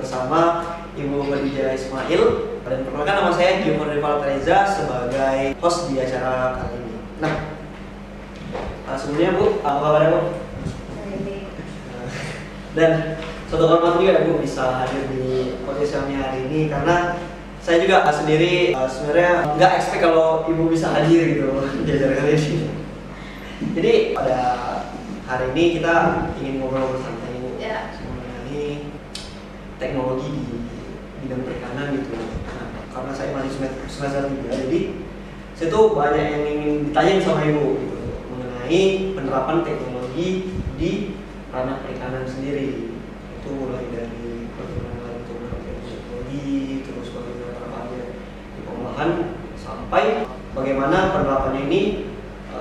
bersama Ibu Khadijah Ismail. Dan perkenalkan nama saya Gilmore Rival Reza sebagai host di acara kali ini. Nah, sebelumnya Bu, apa kabarnya Bu? Dan suatu hormat juga Bu bisa hadir di podcast kami hari ini karena saya juga sendiri sebenarnya nggak expect kalau Ibu bisa hadir gitu di acara kali ini. Jadi pada hari ini kita ingin ngobrol santai Ibu mengenai teknologi di bidang perikanan gitu. Nah, karena saya masih semester 3, jadi saya tuh banyak yang ingin ditanyain sama Ibu gitu mengenai penerapan teknologi di ranah perikanan sendiri. Itu mulai dari bagaimana itu menerapkan teknologi, terus bagaimana penerapannya di pengolahan, sampai bagaimana penerapannya ini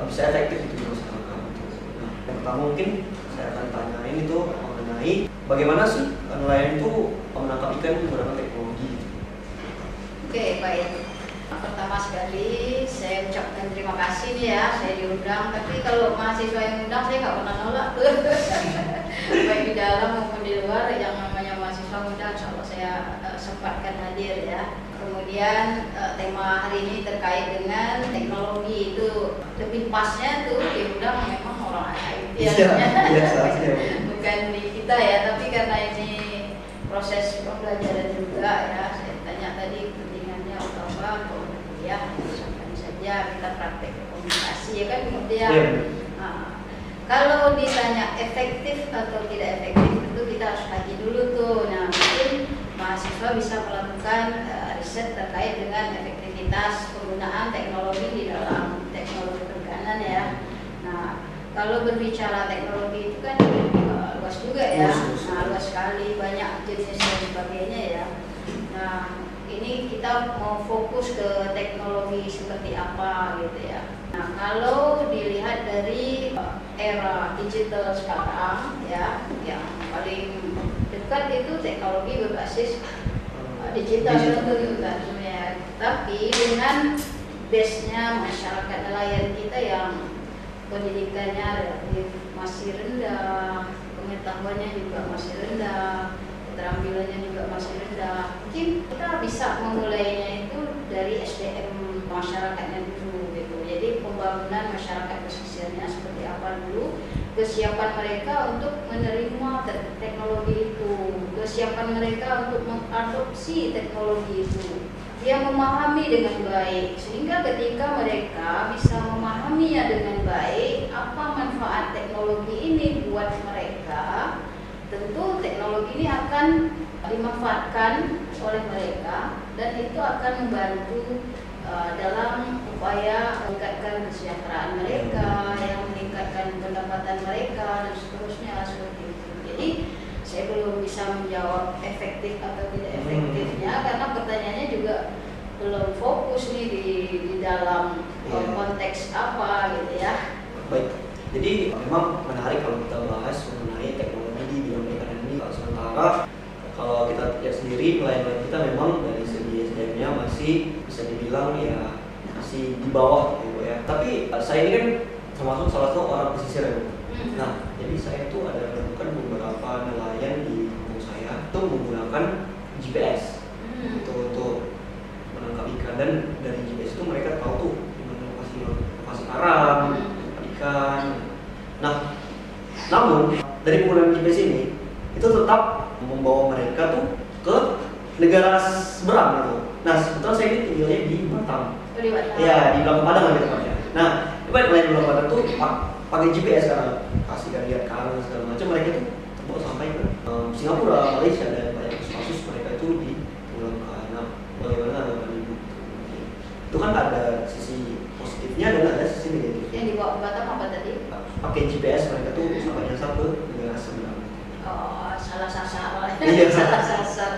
bisa efektif di masyarakat. Nah, yang pertama mungkin saya akan tanyain itu mengenai bagaimana sih nelayan itu menangkap ikan menggunakan teknologi. Oke, baik. Pertama sekali saya ucapkan terima kasih nih ya, saya diundang. Tapi kalau mahasiswa yang undang saya nggak pernah nolak tuh. Baik di dalam maupun di luar, yang namanya mahasiswa muda, insya Allah saya sempatkan hadir ya. Kemudian tema hari ini terkait dengan teknologi, itu lebih pasnya tuh diundang memang orang IT ya, bukan di kita ya, tapi karena ini proses pembelajaran juga ya. Saya tanya tadi kepentingannya utama untuk kuliah, misalkan saja kita praktek komunikasi ya kan, kemudian kalau ditanya efektif atau tidak efektif itu kita harus kaji dulu tuh. Nah, mungkin mahasiswa bisa melakukan riset terkait dengan efektivitas penggunaan teknologi di dalam teknologi perikanan ya. Nah, kalau berbicara teknologi itu kan luas juga ya. Nah, luas sekali, banyak jenis dan sebagainya ya. Nah, ini kita mau fokus ke teknologi seperti apa gitu ya. Nah, kalau dilihat dari era digital sekarang ya, yang paling dekat itu teknologi berbasis digital tentu kan ya. Tapi dengan base-nya masyarakat nelayan kita yang pendidikannya relatif masih rendah, pengetahuannya juga masih rendah, keterampilannya juga masih rendah. Mungkin kita bisa memulainya itu dari SDM masyarakatnya dulu gitu. Jadi pembangunan masyarakat pesisirnya seperti apa dulu, kesiapan mereka untuk menerima teknologi itu, kesiapan mereka untuk mengadopsi teknologi itu. Dia memahami dengan baik, sehingga ketika mereka bisa memahaminya dengan baik, apa manfaat teknologi ini buat mereka, tentu teknologi ini akan dimanfaatkan oleh mereka dan itu akan membantu dalam upaya meningkatkan kesejahteraan mereka, yang meningkatkan pendapatan mereka dan seterusnya seperti itu. Jadi saya belum bisa menjawab efektif atau tidak efektifnya karena pertanyaannya juga belum fokus nih di dalam konteks apa gitu ya. Baik, jadi memang menarik kalau kita bahas mengenai teknologi di bidang perikanan ini. Sementara kalau kita lihat sendiri nelayan kita memang dari segi SDM-nya masih bisa dibilang ya masih di bawah gitu ya. Tapi saya ini kan termasuk salah satu orang pesisir ya. Nah, jadi saya tuh ada menemukan beberapa nelayan di kampung saya itu menggunakan GPS untuk menangkap ikan, dan dari GPS itu mereka tahu tuh di mana lokasi karang, ikan. Nah, namun dari penggunaan GPS ini itu tetap membawa mereka tuh ke negara seberang gitu. Nah, sebetulnya saya ini tinggalnya di Batam. Ya, di Blang Padang lah tempatnya. Nah, coba nelayan Blang Padang tuh pakai GPS karena kasih kan lihat karang segala macam, mereka tuh terbawa sampai ke Singapura, Malaysia, dan banyak kasus mereka itu dipulangkan. Nah, bagaimana anggapan Ibu? Itu kan ada sisi positifnya dan ada sisi negatifnya. Yang dibawa ke Batam apa tadi? Pakai GPS mereka tuh sampai nyasar ke negara seberang. Oh, salah sasaran. Iya. Salah sasar.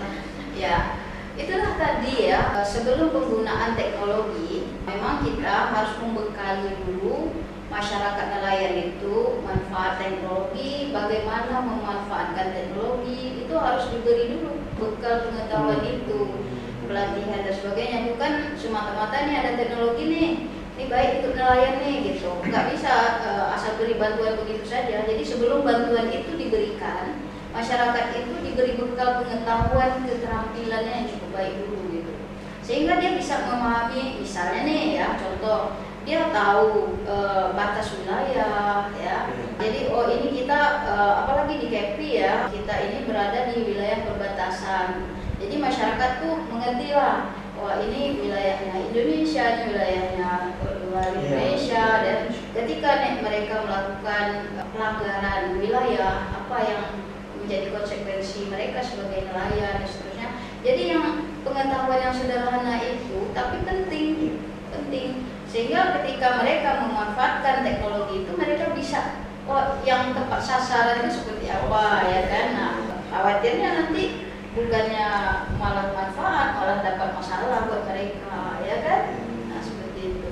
Ya, itulah tadi ya. Sebelum penggunaan teknologi, memang kita harus membekali dulu masyarakat nelayan itu manfaat teknologi, bagaimana memanfaatkan teknologi, itu harus diberi dulu bekal pengetahuan itu, pelatihan dan sebagainya. Bukan semata-mata nih ada teknologi nih, ini baik untuk nelayan nih gitu. Nggak bisa asal beri bantuan begitu saja. Jadi sebelum bantuan itu diberikan, masyarakat itu diberi bekal pengetahuan keterampilannya yang cukup baik dulu gitu, sehingga dia bisa memahami, misalnya nih ya contoh, dia tahu batas wilayah ya. Jadi oh ini kita apalagi di KEPI ya, kita ini berada di wilayah perbatasan. Jadi masyarakat tuh mengerti lah, wah ini wilayahnya Indonesia, ini wilayahnya luar Indonesia, dan ketika mereka melakukan pelanggaran wilayah, apa yang menjadi konsekuensi mereka sebagai nelayan dan seterusnya. Jadi yang pengetahuan yang sederhana itu tapi penting, sehingga ketika mereka memanfaatkan teknologi itu mereka bisa oh yang tepat sasaran itu seperti apa ya kan. Nah khawatirnya nanti bukannya malah manfaat, malah dapat masalah buat mereka ya kan. Nah seperti itu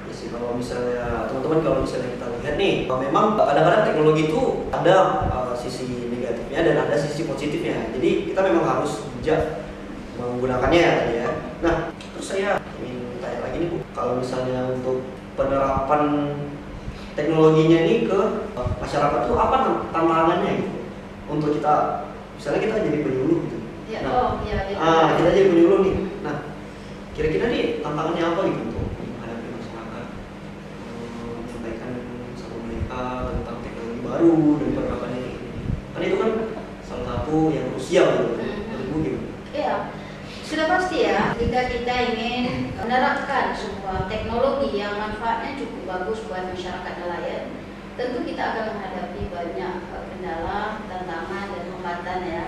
ya sih. Kalau misalnya teman-teman, kalau misalnya kita lihat nih, memang kadang-kadang teknologi itu ada sisi negatifnya dan ada sisi positifnya. Jadi kita memang harus bijak menggunakannya ya tadi ya. Nah terus saya ingin tanya lagi nih Bu, kalau misalnya untuk penerapan teknologinya ini ke masyarakat itu apa tantangannya gitu untuk kita, misalnya kita jadi penyuluh gitu ya. Kita jadi penyuluh nih. Nah kira-kira nih tantangannya apa gitu untuk menghadapi masyarakat, menyampaikan sama mereka tentang teknologi baru dan penerapannya ini, kan itu kan salah satu yang krusial gitu. Iya, sudah pasti ya, jika kita ingin menerapkan sebuah teknologi yang manfaatnya cukup bagus buat masyarakat nelayan, tentu kita akan menghadapi banyak kendala, tantangan, dan hambatan ya.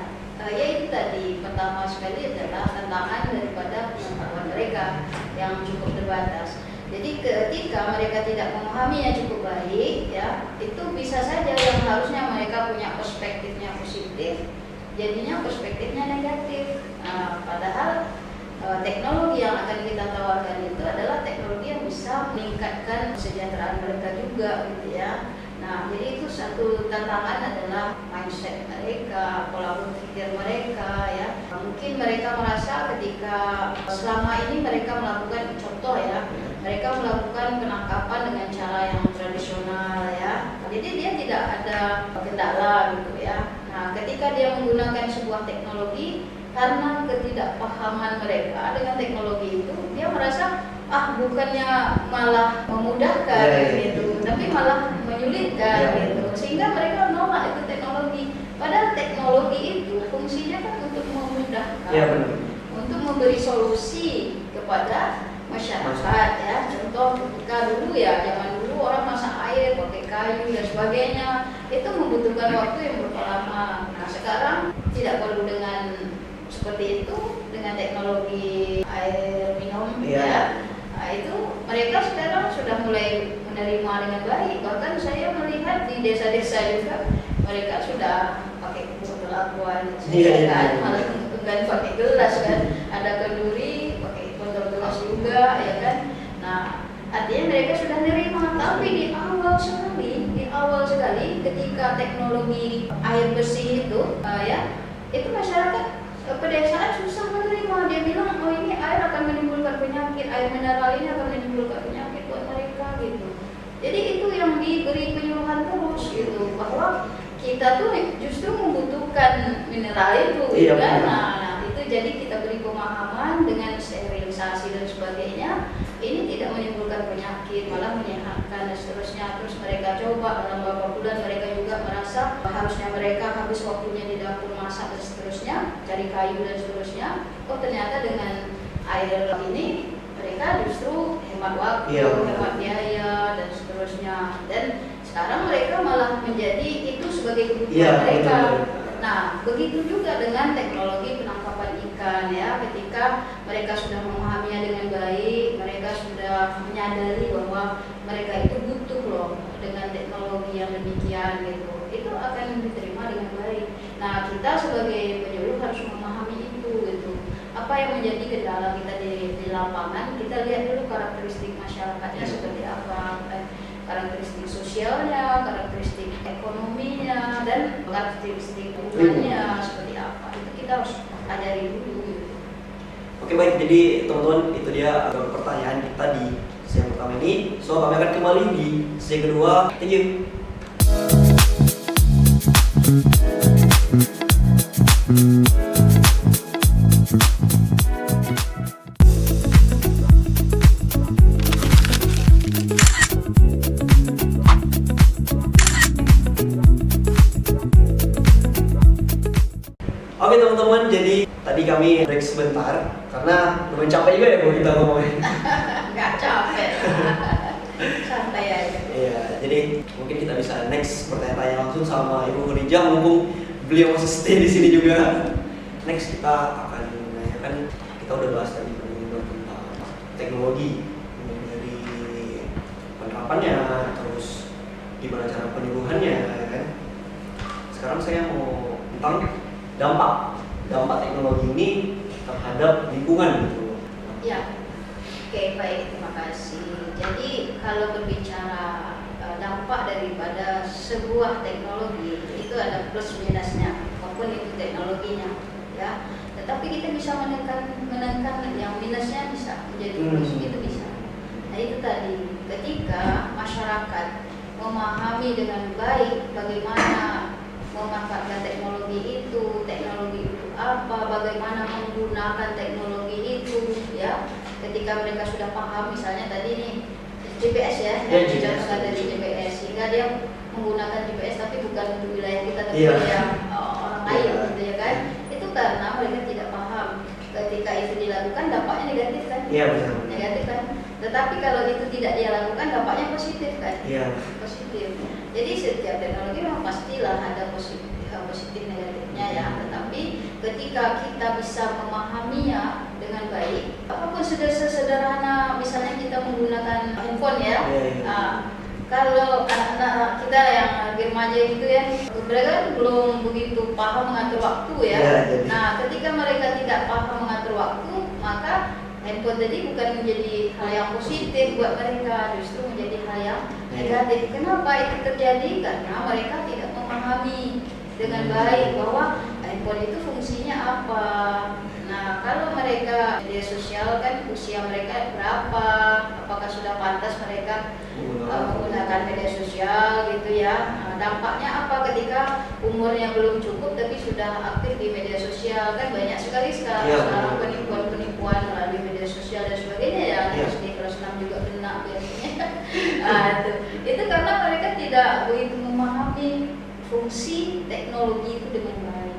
Yaitu tadi, pertama sekali adalah tantangan daripada pengetahuan mereka yang cukup terbatas. Jadi ketika mereka tidak memahaminya cukup baik ya, itu bisa saja yang harusnya mereka punya perspektifnya positif, jadinya perspektifnya negatif. Nah, padahal teknologi yang akan kita tawarkan itu adalah teknologi yang bisa meningkatkan kesejahteraan mereka juga gitu ya. Nah, jadi itu satu tantangan adalah mindset mereka, pola berpikir mereka ya. Mungkin mereka merasa ketika selama ini mereka melakukan, contoh ya, mereka melakukan penangkapan dengan cara yang tradisional ya. Jadi dia tidak ada kendala gitu ya. Nah, ketika dia menggunakan sebuah teknologi, karena ketidakpahaman mereka dengan teknologi itu, dia merasa bukannya malah memudahkan gitu, tapi malah menyulitkan gitu, sehingga mereka menolak itu teknologi. Padahal teknologi itu fungsinya kan untuk memudahkan, untuk memberi solusi kepada masyarakat ya. Contoh ketika dulu ya, zaman dulu orang masak air pakai kayu dan sebagainya, itu membutuhkan waktu yang berapa lama. Nah sekarang tidak perlu dengan seperti itu, dengan teknologi air minum ya. Nah itu mereka sekarang sudah mulai menerima dengan baik. Bahkan saya melihat di desa-desa juga mereka sudah pakai botol aqua kan, malah bukan pakai gelas kan, ada kenduri pakai botol gelas juga ya kan. Nah artinya mereka sudah menerima. Tapi di awal sekali ketika teknologi air bersih itu itu masyarakat pedesaan susah menerima. Dia bilang oh ini air akan menimbulkan penyakit, air mineral ini akan menimbulkan penyakit buat mereka gitu. Jadi itu yang diberi penyuluhan terus gitu, bahwa kita tuh justru membutuhkan mineral itu gitu kan. Nah itu jadi kita beri pemahaman dengan sterilisasi dan sebagainya, ini tidak menimbulkan penyakit, malah menyehatkan dan seterusnya. Terus mereka coba dalam beberapa bulan, mereka juga merasa harusnya mereka habis waktunya di dapur masak dan seterusnya, cari kayu dan seterusnya. Oh ternyata dengan air ini mereka justru hemat waktu, hemat biaya dan seterusnya. Dan sekarang mereka malah menjadi itu sebagai kebutuhan mereka. Nah, begitu juga dengan teknologi penangkapan ikan ya. Ketika mereka sudah memahaminya dengan baik, mereka sudah menyadari bahwa mereka itu butuh loh dengan teknologi yang demikian gitu, itu akan diterima dengan baik. Nah, kita sebagai penyuluh harus memahami itu gitu. Apa yang menjadi kendala kita di lapangan, kita lihat dulu karakteristik masyarakatnya seperti apa, karakteristik sosialnya, karakteristik ekonominya, dan karakteristik lingkungannya seperti apa. Itu kita harus ajari dulu gitu. Oke baik, jadi teman-teman itu dia pertanyaan kita di sesi yang pertama ini. So kami akan kembali di sesi kedua. Thank you. Oke teman-teman, jadi tadi kami break sebentar karena lumayan capek juga ya kalau kita ngomongin. Nggak capek. Santai aja. Iya, jadi mungkin kita bisa next bertanya-tanya langsung sama Ibu Khadijah, mumpung beliau masih stay di sini juga. Next kita akan menanyakan, kita udah bahas tadi tentang teknologi, mulai dari penerapannya, terus gimana cara penyuluhannya, ya kan? Sekarang saya mau tentang dampak teknologi ini terhadap lingkungan gitu. Ya, oke baik, terima kasih. Jadi kalau berbicara dampak daripada sebuah teknologi itu ada plus minusnya, apapun itu teknologinya, ya. Tetapi kita bisa menekan yang minusnya bisa menjadi plus, itu bisa. Nah itu tadi, ketika masyarakat memahami dengan baik bagaimana memanfaatkan teknologi itu apa, bagaimana menggunakan teknologi itu, ya. Ketika mereka sudah paham, misalnya tadi nih GPS ya, yang dicontohkan dari GPS, sehingga dia menggunakan GPS tapi bukan untuk wilayah kita, tapi yang orang lain, gitu ya kan? Itu karena mereka tidak paham. Ketika itu dilakukan, dampaknya negatif kan? Iya benar. Negatif kan? Tetapi kalau itu tidak dia lakukan, dampaknya positif kan? Iya. Positif. Jadi setiap teknologi memang pastilah ada positif negatifnya ya. Tetapi ketika kita bisa memahaminya dengan baik, apapun sederhana, misalnya kita menggunakan handphone ya. Kalau anak-anak kita yang remaja gitu ya, mereka kan belum begitu paham mengatur waktu ya. Nah, ketika mereka tidak paham mengatur waktu, maka handphone tadi bukan menjadi hal yang positif buat mereka, justru menjadi hal yang negatif. Kenapa itu terjadi? Karena mereka tidak memahami dengan baik bahwa handphone itu fungsinya apa. Nah, kalau mereka media sosial kan usia mereka berapa, apakah sudah pantas mereka menggunakan media sosial gitu ya. Nah, dampaknya apa ketika umurnya belum cukup tapi sudah aktif di media sosial, kan banyak sekali sekarang penipuan melalui media sosial dan sebagainya ya. Di kelas 6 juga kena biasanya. Nah, itu karena mereka tidak begitu memahami fungsi teknologi itu dengan baik.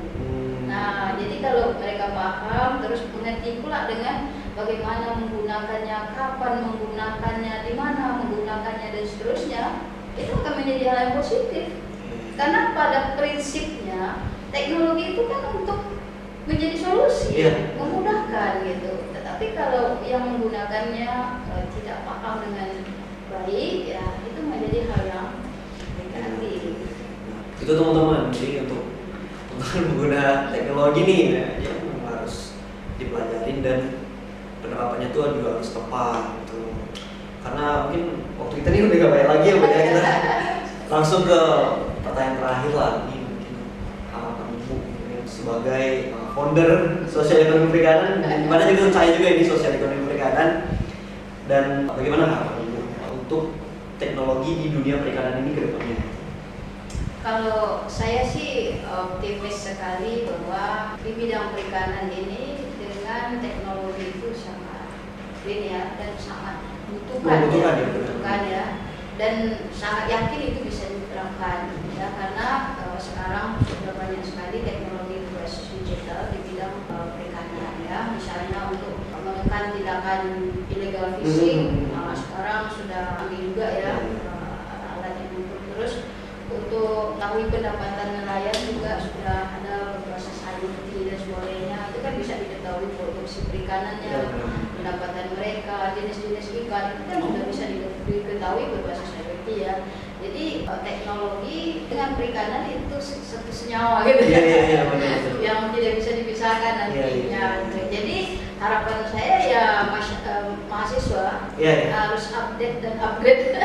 Nah, jadi kalau mereka paham, terus mengerti pula dengan bagaimana menggunakannya, kapan menggunakannya, di mana menggunakannya dan seterusnya, itu akan menjadi hal yang positif. Karena pada prinsipnya teknologi itu kan untuk menjadi solusi, memudahkan gitu. Tetapi kalau yang menggunakannya tidak paham dengan baik, ya itu menjadi hal yang negatif. Itu teman-teman, jadi untuk pengguna teknologi nih ya harus dipelajarin dan penerapannya tuh juga harus tepat gitu. Karena mungkin waktu kita ini udah gak banyak lagi ya, kita langsung ke pertanyaan terakhir lah. Ini mungkin harapan Ibu sebagai founder Sosial Ekonomi Perikanan, dimana juga saya juga ini Sosial Ekonomi Perikanan, dan bagaimana harapan Ibu untuk teknologi di dunia perikanan ini ke depannya? Kalau saya sih optimis sekali bahwa di bidang perikanan ini dengan teknologi itu sangat dan sangat membutuhkan ya, dan sangat yakin itu bisa diterapkan ya, karena sekarang sudah banyak sekali teknologi berbasis digital di bidang perikanan ya, misalnya untuk menekan tindakan illegal fishing, sekarang sudah ambil juga ya alat yang terus. Untuk mengetahui pendapatan nelayan juga sudah ada berbasis IoT dan sebagainya. Itu kan bisa diketahui produksi perikanannya, pendapatan mereka, jenis-jenis ikan itu kan sudah bisa diketahui berbasis IoT ya. Jadi teknologi dengan perikanan itu satu senyawa gitu yang tidak bisa dipisahkan nantinya. Jadi harapan saya ya mahasiswa harus update dan upgrade,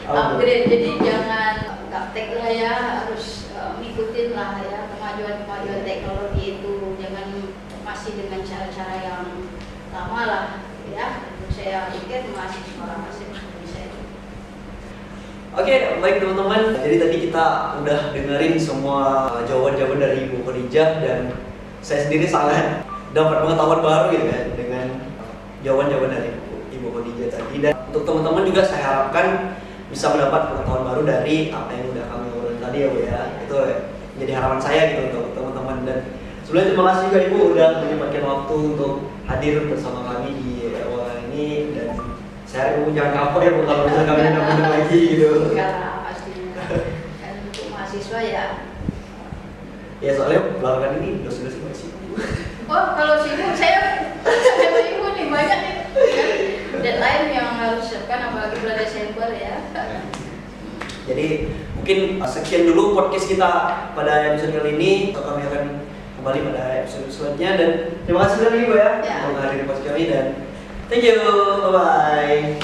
upgrade. Jadi jangan gaptek lah ya, harus ngikutin lah ya kemajuan teknologi itu, jangan masih dengan cara-cara yang lama lah ya. Saya pikir mahasiswa masih bisa itu. Oke, baik teman-teman. Jadi tadi kita udah dengerin semua jawaban-jawaban dari Ibu Khadijah dan saya sendiri sangat dapat pengetahuan baru gitu kan dengan jawaban-jawaban dari Ibu Khadijah tadi. Dan untuk teman-teman juga saya harapkan bisa mendapat pengetahuan baru dari apa yang udah kami obrolin tadi ya Bu ya. Itu jadi harapan saya gitu untuk teman-teman. Dan sebelumnya terima kasih juga Ibu udah menyempatkan waktu untuk hadir bersama kami di awal ini. Dan saya Ibu jangan kapok ya Bu kalau misalnya kami undang-undang lagi gitu. Enggak lah, pastinya. Kan untuk mahasiswa ya. Ya soalnya belakangan ini dosen-dosen masih sibuk. Oh, kalau sibuk saya sibuk nih banyak nih. Kan deadline yang harus siapkan apalagi bulan Desember ya. Jadi mungkin sekian dulu podcast kita pada episode kali ini. Kami akan kembali pada episode selanjutnya dan terima kasih sekali Bu ya untuk menghadiri podcast kami dan thank you, bye bye.